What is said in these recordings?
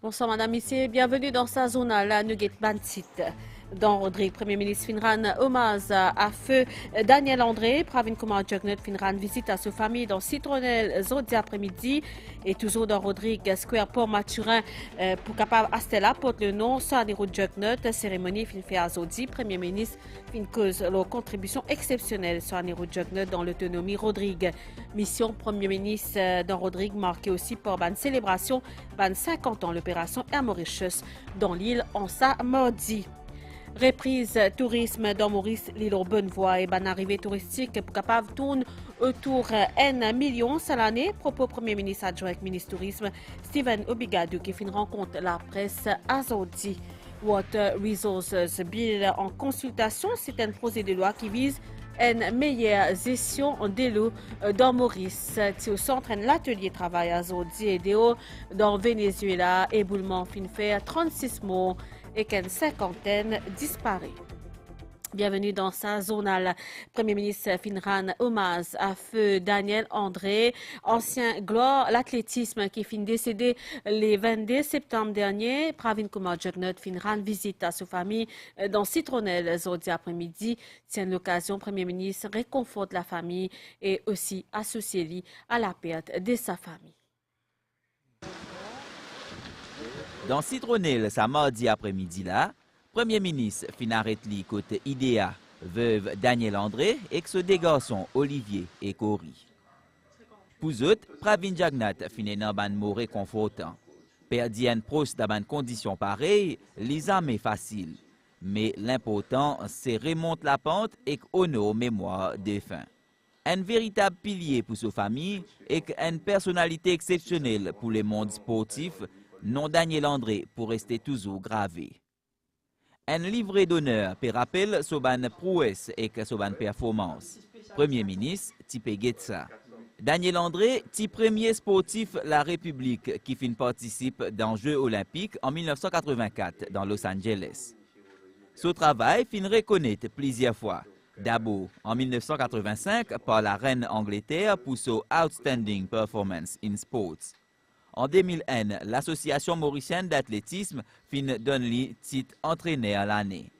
Bonsoir madame, ici, bienvenue dans sa zone à la Nugget Bantit. Dans Rodrigue, Premier ministre Finran Omaz à feu Daniel André, Pravin Kumar Jugnet Finran visite à sa famille dans Citronelle Zodi après-midi et toujours dans Rodrigue Square Port Maturin pour capable Astella porte le nom Saniro Jugnet, cérémonie fin fait à Zodi, Premier ministre fin cause leur contribution exceptionnelle Saniro Jugnet dans l'autonomie Rodrigue. Mission Premier ministre dans Rodrigue marquée aussi par une célébration 50 ans l'opération Air Mauritius dans l'île en sa mardi. Reprise tourisme dans Maurice, l'île aux Bonnevoie et ban arrivée touristique pour capable tourne autour 1 million à l'année. Propos Premier ministre adjoint ministre tourisme Steven Obigado qui fait une rencontre la presse à Zodi. Water Resources Bill en consultation, c'est un projet de loi qui vise une meilleure gestion de l'eau dans Maurice. C'est au centre de l'atelier travail à Zodi et dans Venezuela, éboulement fin fait 36 morts et qu'une cinquantaine disparaît. Bienvenue dans sa zonale. Premier ministre Finran Omaz à feu Daniel André, ancien gloire l'athlétisme qui finit décédé le 22 septembre dernier. Pravin Kumar Jugnet Finran visite à sa famille dans Citronelle Zodi après-midi. Tient l'occasion, Premier ministre réconforte la famille et aussi associe à la perte de sa famille. Dans Citronelle, ça mardi après-midi là, Premier ministre fin arrête li côté IDEA, veuve Daniel André et que deux garçons Olivier et Cory. Pour eux, Pravin Jagnat fin nan ban mot réconfortant. Perdi un proche dans ban condition pareille, les armes facile. Mais l'important, c'est remonter la pente et honore mémoire défunt. Un véritable pilier pour sa famille et une personnalité exceptionnelle pour le monde sportif, non Daniel André pour rester toujours gravé. Un livret d'honneur peut rappeler son prouesse et son performance. Premier ministre, Tipe Getsa. Daniel André, premier sportif la République qui participe dans les Jeux olympiques en 1984 dans Los Angeles. Son travail fin reconnaître plusieurs fois. D'abord en 1985 par la reine Angleterre pour son Outstanding Performance in Sports. En 2001, l'Association mauricienne d'athlétisme donne le titre entraîneur l'année.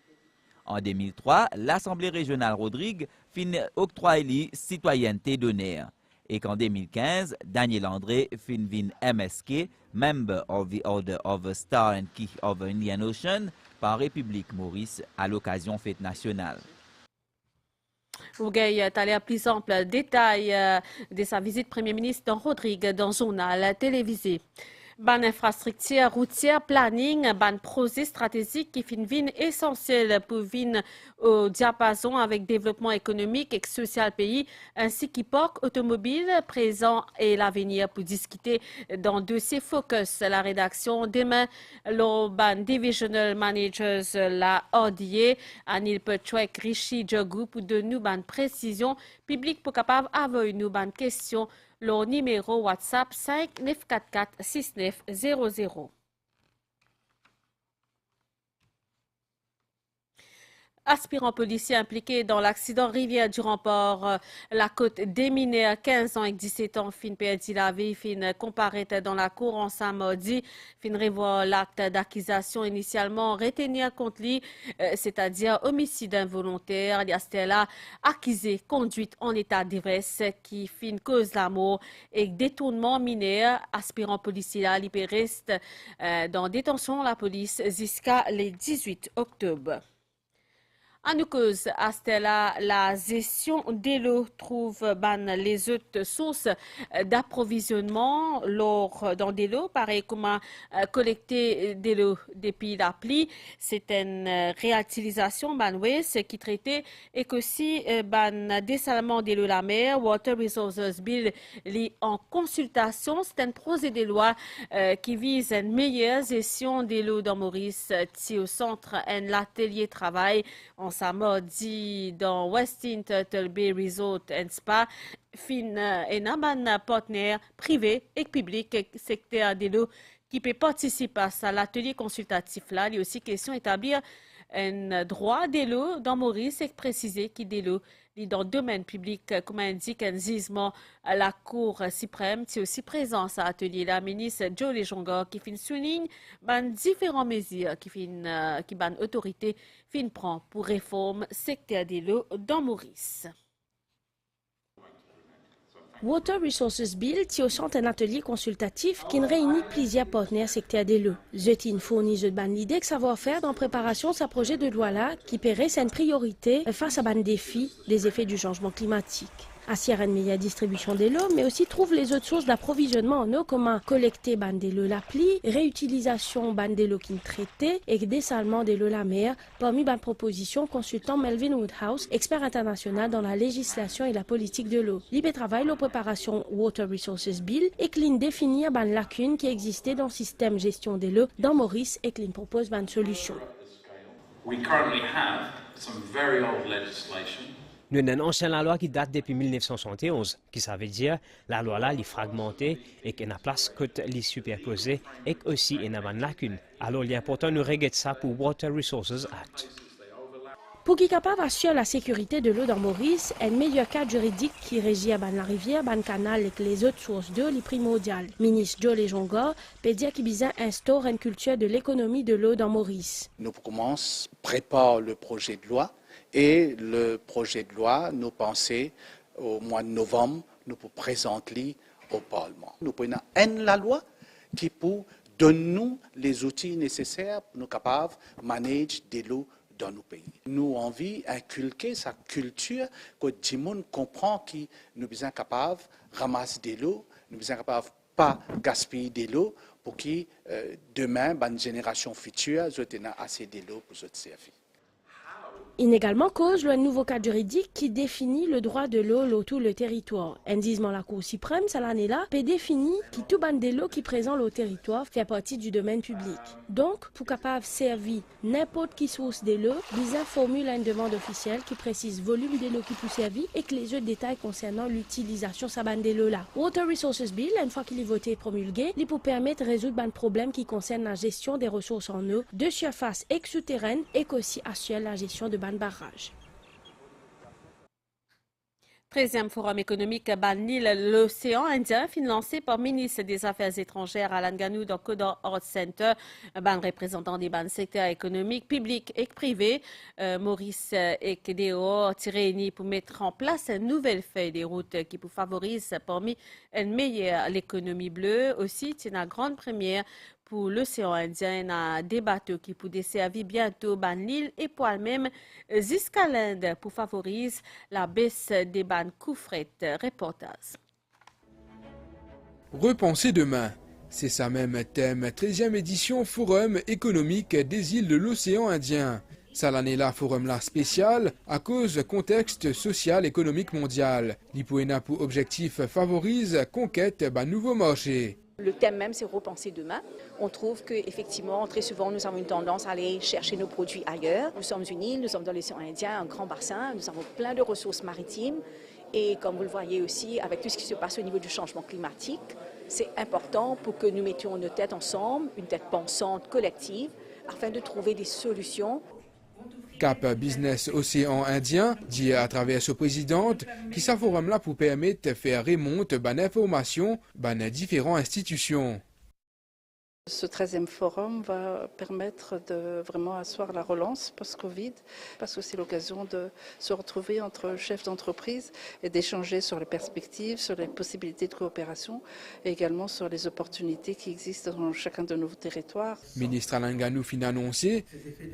En 2003, l'Assemblée régionale Rodrigue octroie lui citoyenneté d'honneur. Et qu'en 2015, Daniel André vin MSK, Member of the Order of the Star and Key of the Indian Ocean, par République Maurice à l'occasion fête nationale. Vous avez à plus ample détail de sa visite Premier ministre dans Rodrigue dans le journal télévisé. Ban infrastructure routière, planning, ban projet stratégique qui fin essentiel pour vin au diapason avec développement économique et social pays, ainsi qu'hypoc automobile présent et l'avenir pour discuter dans dossier focus. La rédaction demain, le ban divisional managers la ODA, Anil Petchouek, Rishi Djogou pour de nous ban précision publique pour capable avoir une ban question. Le numéro WhatsApp 5 944 6900. Aspirant policier impliqué dans l'accident Rivière du Remport, la côte des mineurs, 15 ans et 17 ans, fin perdu la vie, fin comparaître dans la cour en samedi, fin revoir l'acte d'accusation initialement retenir contre lui, c'est-à-dire homicide involontaire, Stella accusé conduite en état d'ivresse qui fin cause la mort et détournement mineur, aspirant policier là, il reste dans détention la police jusqu'à le 18 octobre. En nous cause, Astella, la gestion de l'eau trouve les autres sources d'approvisionnement dans de l'eau, pareil comme collecter de l'eau depuis la pluie. C'est une réutilisation, ce qui traitait et qu'aussi dessalement de l'eau la mer, Water Resources Bill, en consultation. C'est un projet de loi qui vise une meilleure gestion de l'eau dans Maurice, au centre un atelier travail. En samedi dans Westin Turtle Bay Resort and Spa, fin et un partenaire privé et public secteur de l'eau qui peut participer à l'atelier consultatif là. Il y a aussi question d'établir un droit de l'eau dans Maurice et préciser qui de l'eau dans le domaine public, comme indique un gisement à la Cour suprême. C'est aussi présence à l'atelier la ministre Joe Lejonga qui souligne différentes mesures qui ban autorité prend pour réforme secteur de l'eau dans Maurice. Water Resources Bill tient au centre un atelier consultatif qui réunit plusieurs partenaires secteur de l'eau. Zetin fournit l'idée de savoir-faire dans préparation de sa projet de loi-là qui paierait une priorité face à ban défi des effets du changement climatique. Assure une meilleure distribution de l'eau, mais aussi trouve les autres sources d'approvisionnement en eau comme collecter ban de l'eau la pluie, réutilisation ban de l'eau qui traitée et dessalement de l'eau la mer. Parmi ban propositions, consultant Melvin Woodhouse, expert international dans la législation et la politique de l'eau. L'IP travaille la préparation Water Resources Bill et Clean définir ban lacune qui existait dans le système gestion de l'eau dans Maurice et Clean propose ban solution. We currently have some very old legislation. Nous avons une ancienne loi qui date depuis 1971, qui ça veut dire la loi là est fragmentée et qu'elle n'a place que les superposés et aussi elle a une lacune. Alors il est important de nous régler ça pour Water Resources Act. Pour qu'il capable d'assurer la sécurité de l'eau dans Maurice, un meilleur cadre juridique qui régit ban la rivière, ban canal et les autres sources d'eau est primordial. Ministre Joe Lejonga peut dire qu'il vise instaure une culture de l'économie de l'eau dans Maurice. Nous commençons, prépare le projet de loi. Et le projet de loi, nous pensons, au mois de novembre, nous pouvons présenter au Parlement. Nous pouvons la loi qui peut donner les outils nécessaires pour nous capables de manager de l'eau dans nos pays. Nous avons envie d'inculquer sa culture, que tout le monde comprend que nous sommes capables de ramasser de l'eau, nous sommes capables de ne pas gaspiller de l'eau pour que demain, la génération future, nous ayons assez de l'eau pour se servir. Inégalement cause le nouveau cadre juridique qui définit le droit de l'eau sur tout le territoire. Indisement la Cour suprême, cette année-là, peut définir que tout ban de l'eau qui présent le territoire fait partie du domaine public. Donc, pour capable servir n'importe qui source de l'eau, BISA formule une demande officielle qui précise volume de l'eau qui peut servir et que les autres détails concernant l'utilisation de sa ban de l'eau-là. Water Resources Bill, une fois qu'il est voté et promulgué, il peut permettre de résoudre un problème qui concerne la gestion des ressources en eau, de surface et souterraine, et qu'aussi assure la gestion de barrage. 13e Forum économique Banil, l'océan Indien, financé par le ministre des Affaires étrangères Alan Ganou dans Kodor Art Center, ban représentant des ban secteurs économiques, publics et privés. Maurice et Kedeo réunis pour mettre en place une nouvelle feuille des routes qui pour favoriser parmi une meilleure l'économie bleue. Aussi, c'est une grande première pour l'océan Indien, un des bateaux qui pour desservir bientôt l'île et pour même jusqu'à l'Inde pour favoriser la baisse des bandes coufrettes. Reportage. Repenser demain, c'est ça même thème, 13e édition Forum économique des îles de l'océan Indien. Ça l'année là, forum là spécial à cause contexte social économique mondial. L'IPOENA pour objectif favorise conquête d'un nouveau marché. Le thème même, c'est repenser demain. On trouve qu'effectivement, très souvent, nous avons une tendance à aller chercher nos produits ailleurs. Nous sommes une île, nous sommes dans l'océan Indien, un grand bassin, nous avons plein de ressources maritimes. Et comme vous le voyez aussi, avec tout ce qui se passe au niveau du changement climatique, c'est important pour que nous mettions nos têtes ensemble, une tête pensante collective, afin de trouver des solutions. Cap Business Océan Indien dit à travers ce président qui ça forum là pour permettre de faire remonter bonne information dans différentes institutions. Ce 13e forum va permettre de vraiment asseoir la relance post-Covid, parce que c'est l'occasion de se retrouver entre chefs d'entreprise et d'échanger sur les perspectives, sur les possibilités de coopération et également sur les opportunités qui existent dans chacun de nos territoires. Ministre Alan Ganou fin annoncé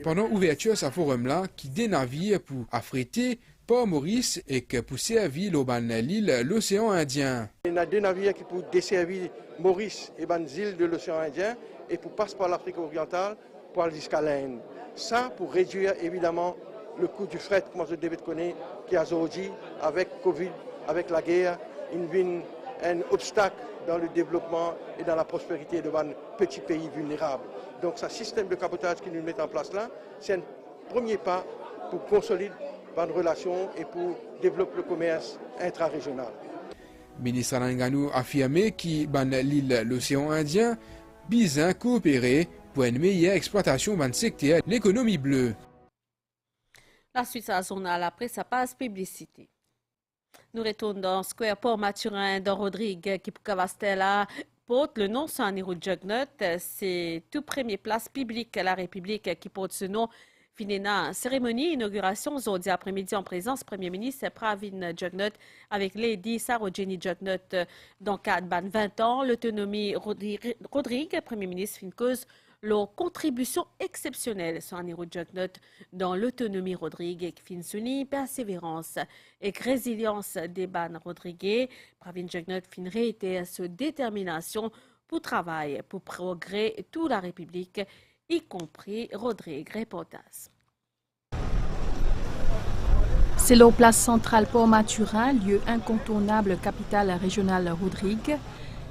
pendant l'ouverture de ce forum-là qui des navires pour affréter Port Maurice et que pour servir l'île l'océan Indien. Il y a deux navires qui pour desservir Maurice et les îles de l'océan Indien et pour passer par l'Afrique orientale pour aller jusqu'à l'Inde. Ça pour réduire évidemment le coût du fret, comme je devais connaître, qui a aujourd'hui avec Covid, avec la guerre, un obstacle dans le développement et dans la prospérité de nos petits pays vulnérables. Donc ce système de cabotage qui nous met en place là, c'est un premier pas pour consolider bonne relation et pour développer le commerce intra-régional. Ministre Alan Ganou a affirmé que l'île l'océan Indien besoin coopérer pour une meilleure exploitation de secteur l'économie bleue. La suite à la zone à la presse, ça passe publicité. Nous retournons dans Square Port-Maturin dans Rodrigue qui pour Cavastella porte le nom Saniro Jugnut. C'est tout premier place publique à la République qui porte ce nom. Finena, cérémonie inauguration aujourd'hui après-midi en présence Premier ministre Pravin Jugnut avec Lady Sarojini Jugnut dans cadre ban 20 ans. L'autonomie Rodrigue, Premier ministre fin cause leur contribution exceptionnelle sur un héros Jugnut dans l'autonomie Rodrigue qui fin souligne persévérance et résilience des ban Rodrigue. Pravin Jugnut fin réitère sa détermination pour travailler pour progrès toute la République, y compris Rodrigue Reportas. C'est la place centrale Port-Maturin, lieu incontournable capitale régionale Rodrigue.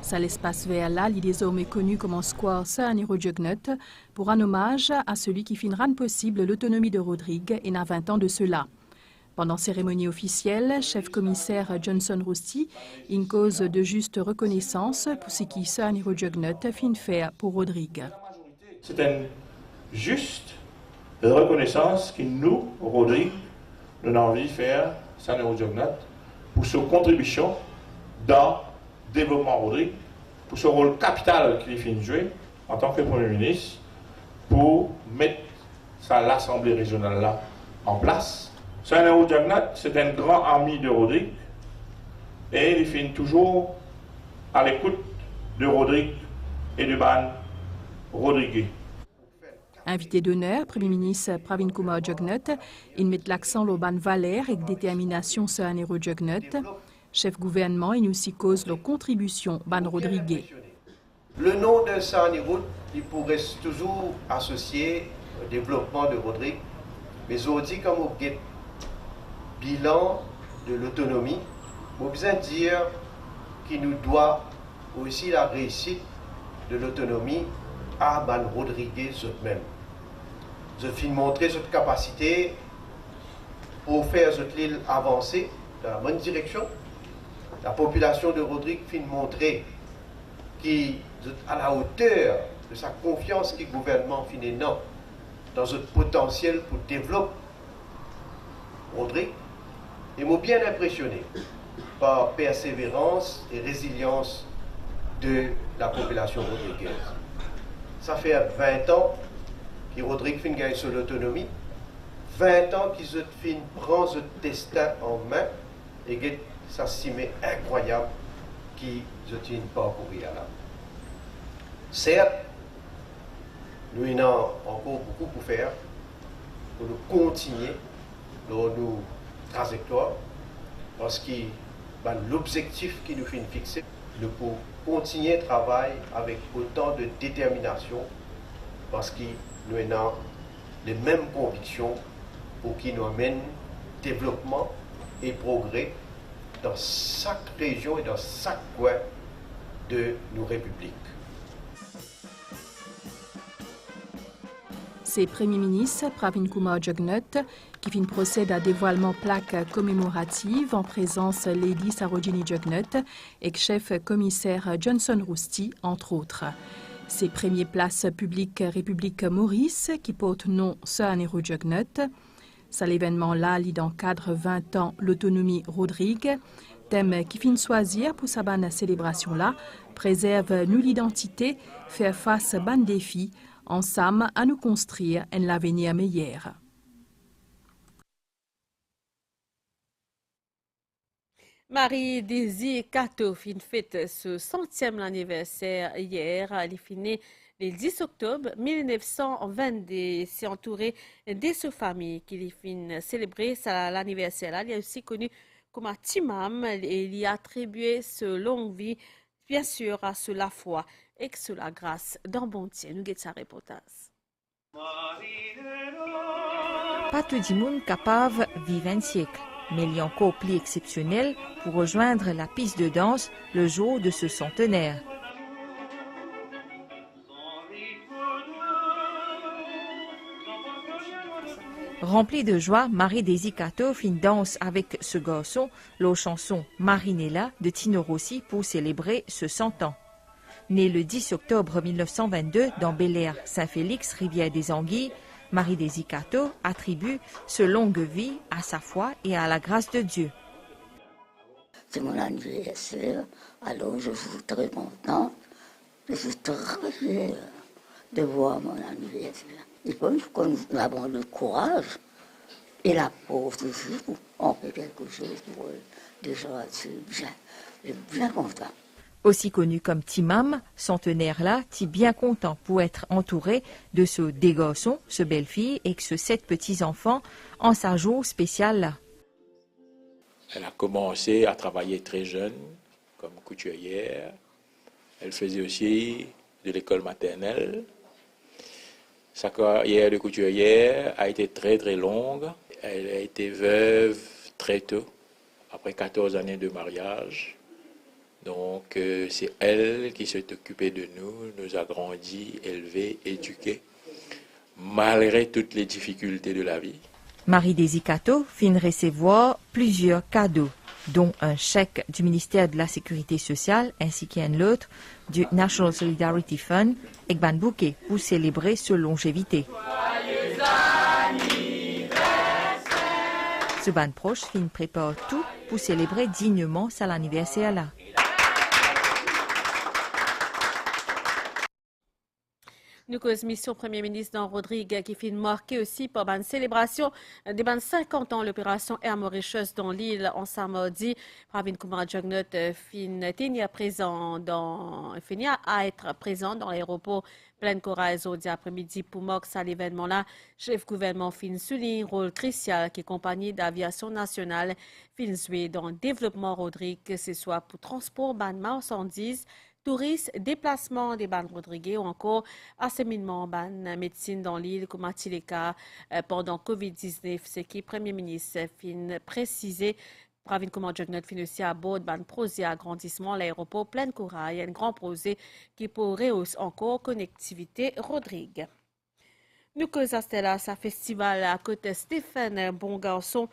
C'est l'espace vert là, il est désormais connu comme un square Saniro Jugnut, pour un hommage à celui qui fit rendre possible l'autonomie de Rodrigue et n'a 20 ans de cela. Pendant cérémonie officielle, chef commissaire Johnson Rusty, une cause de juste reconnaissance pour ce qui Saniro Jugnut fin faire pour Rodrigue. C'est une juste reconnaissance que nous, Rodrigue, nous avons envie de faire Saniro Jugnut pour sa contribution dans le développement Rodrigue, pour ce rôle capital qu'il a joué en tant que Premier ministre pour mettre l'Assemblée régionale là en place. Saniro Jugnut, c'est un grand ami de Rodrigue et il finit toujours à l'écoute de Rodrigue et de Ban Rodrigue. Invité d'honneur, Premier ministre Pravin Kumar Jugnut, il met l'accent sur ban valeur et détermination sur un héros Jugnut. Chef gouvernement, il aussi cause leur contribution ban Rodrigue. Le nom de Saniro, il pourrait toujours associer au développement de Rodrigue, mais aujourd'hui, comme au bilan de l'autonomie, on a besoin de dire qu'il nous doit aussi la réussite de l'autonomie à ban Rodrigue eux-mêmes. Je vais montrer cette capacité pour faire cette île avancer dans la bonne direction. La population de Rodrigue fin montrer qu'il est à la hauteur de sa confiance que le gouvernement fin dans ce potentiel pour développer Rodrigue. Et m'a bien impressionné par persévérance et résilience de la population rodriguaise. Ça fait 20 ans que Rodrigue fin gagne sur l'autonomie, 20 ans qu'ils fin prend ce destin en main et que ça s'y incroyable qu'ils ont parcouru là. Certes, nous avons encore beaucoup pour faire pour nous continuer dans nos trajectoires parce que l'objectif qui nous fait fixer, nous pouvons continuer le travail avec autant de détermination parce que nous avons les mêmes convictions pour qui nous amènent développement et progrès dans chaque région et dans chaque coin de nos républiques. C'est Premier ministre Pravin Kumar Jugnut qui procède à dévoilement plaque commémorative en présence Lady Sarojini Jugnut et chef commissaire Johnson Rusty, entre autres. C'est première place publique République Maurice qui porte nom Saniro Jugnut. C'est l'événement-là, lit dans cadre 20 ans l'autonomie Rodrigue. Thème qui finit choisir pour sa bonne célébration-là, préserve nous l'identité, faire face à ban défis, ensemble à nous construire un avenir meilleur. Marie-Désir Cato fin fête ce 100e anniversaire hier. Elle est finie le 10 octobre 1922. C'est entouré de sa famille qui fin célébrer l'anniversaire. Elle est aussi connue comme Timam et il y a attribué sa longue vie, bien sûr, à la foi et à la grâce d'un bon Dieu. Nous guettons sa reportage. Pas tout le monde capable de vivre un siècle, mais il y a encore plus exceptionnel pour rejoindre la piste de danse le jour de ce centenaire. Remplie de joie, Marie-Désir Cato fit une danse avec ce garçon, la chanson Marinella de Tino Rossi pour célébrer ce 100 ans. Née le 10 octobre 1922 dans Bel-Air, Saint-Félix, Rivière des Anguilles, Marie-Désir Cato attribue sa longue vie à sa foi et à la grâce de Dieu. c'est mon anniversaire, alors je suis très contente, je suis très fière de voir mon anniversaire. Il faut que nous avons le courage et la pauvre toujours, on fait quelque chose pour eux. Déjà, je suis bien content. Aussi connu comme Timam, centenaire-là, t'es bien content pour être entouré de ce deux garçons, ce belle-fille et ce 7 petits-enfants en sa jour spéciale-là. Elle a commencé à travailler très jeune comme couturière. Elle faisait aussi de l'école maternelle. Sa carrière de couturière a été très très longue. Elle a été veuve très tôt, après 14 années de mariage. Donc c'est elle qui s'est occupée de nous, nous a grandis, élevés, éduqués, malgré toutes les difficultés de la vie. Marie-Daisy Cato vient recevoir plusieurs cadeaux, dont un chèque du ministère de la Sécurité sociale ainsi qu'un autre du National Solidarity Fund et un bouquet pour célébrer sa longévité. Ce ban proche prépare tout pour célébrer dignement son anniversaire-là. Nous cause mission Premier ministre Dan Rodrigue qui finit marqué aussi par une célébration des 50 ans l'opération Air Mauritius dans l'île en samedi. Pravin Kumar Jugnauth finit à être présent dans l'aéroport Pleine Corail aujourd'hui après-midi pour marquer à l'événement-là. Chef gouvernement fin souligne rôle crucial qui compagnie d'aviation nationale fin jouer dans le développement Rodrigue, que ce soit pour transport ban marchandises, touristes, déplacement des ban Rodrigue ou encore acheminement ban médecine dans l'île comme les cas pendant Covid-19, ce qui Premier ministre fin précisé. Pravin Kumar Jugnauth fin aussi à bord ban projet agrandissement l'aéroport Pleine Corail, un grand projet qui pourrait rehausser encore connectivité Rodrigue. Nous causons Stella, sa festival à côté Stéphane Bon Garçon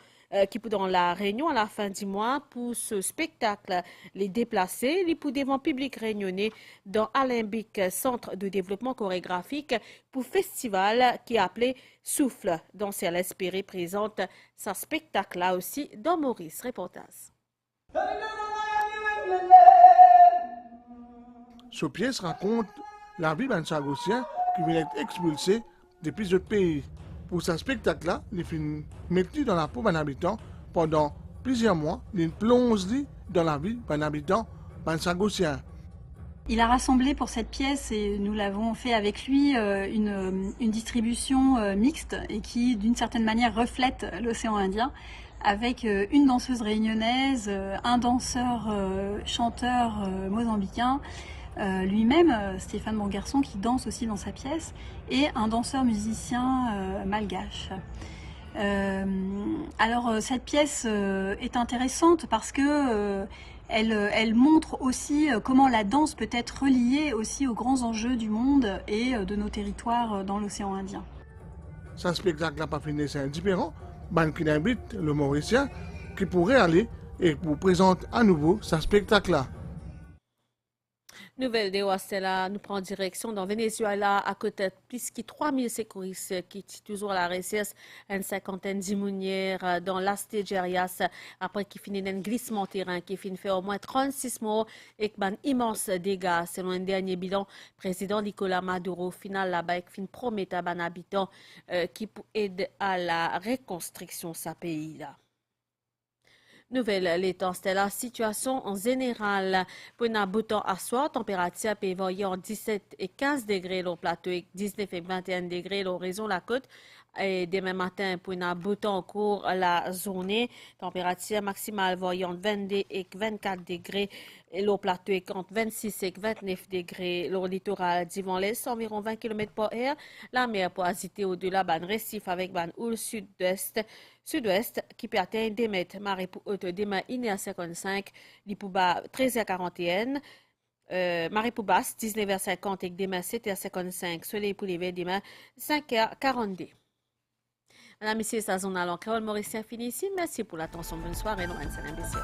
qui pour dans la Réunion à la fin du mois pour ce spectacle les déplacés, les pour devant public réunionnais dans Alembic Centre de développement chorégraphique pour festival qui est appelé Souffle. Dans Ciel Espéré présente sa spectacle là aussi dans Maurice. Reportage. Ce pièce raconte la vie d'un Sagossien qui vient être expulsé depuis ce pays. Pour ce spectacle-là, il finit mettu dans la peau d'un habitant pendant plusieurs mois. Il plonge dans la vie d'un habitant, d'un Sagossien. Il a rassemblé pour cette pièce, et nous l'avons fait avec lui, une distribution mixte et qui, d'une certaine manière, reflète l'océan Indien, avec une danseuse réunionnaise, un danseur chanteur mozambiquin, lui-même, Stéphane Bon Garçon, qui danse aussi dans sa pièce, et un danseur musicien malgache. Alors cette pièce est intéressante parce que elle montre aussi comment la danse peut être reliée aussi aux grands enjeux du monde et de nos territoires dans l'océan Indien. Ce spectacle n'a pas fini, c'est indifférent. Qui invite le Mauricien qui pourrait aller et vous présente à nouveau ce spectacle-là. Nouvelle de Ouastela, nous prenons direction dans Venezuela à côté de plus de 3000 sécuristes qui sont toujours à la recherche une cinquantaine d'imounières dans l'Astégérias après qu'il finit un glissement terrain qui finit fait au moins 36 morts et un immense dégâts. Selon un dernier bilan, président Nicolas Maduro final là-bas qui finit promet à un habitant qui peut aider à la reconstruction de ce pays-là. Nouvelle l'étang, c'était la situation en général. Pour un beau temps à soir, température peut varier en 17 et 15 degrés au plateau et 19 et 21 degrés au réseau la côte. Et demain matin, pour un beau temps au cours la journée, température maximale variant entre 22 et 24 degrés. Et le plateau est entre 26 et 29 degrés. Le littoral d'Yvon l'Est, environ 20 km par heure. La mer peut agiter au-delà d'un récif avec un houle sud-ouest qui peut atteindre des mètres. Marée pour haute demain 1h55, l'Ipouba 13h41. Marée pour basse 19h50 et demain 7h55. Soleil pour l'hiver demain 5h42. Madame, Monsieur, sa zone à l'encréole mauricien fini ici. Merci pour l'attention. Bonne soirée. Laurent Saint-Imbécile.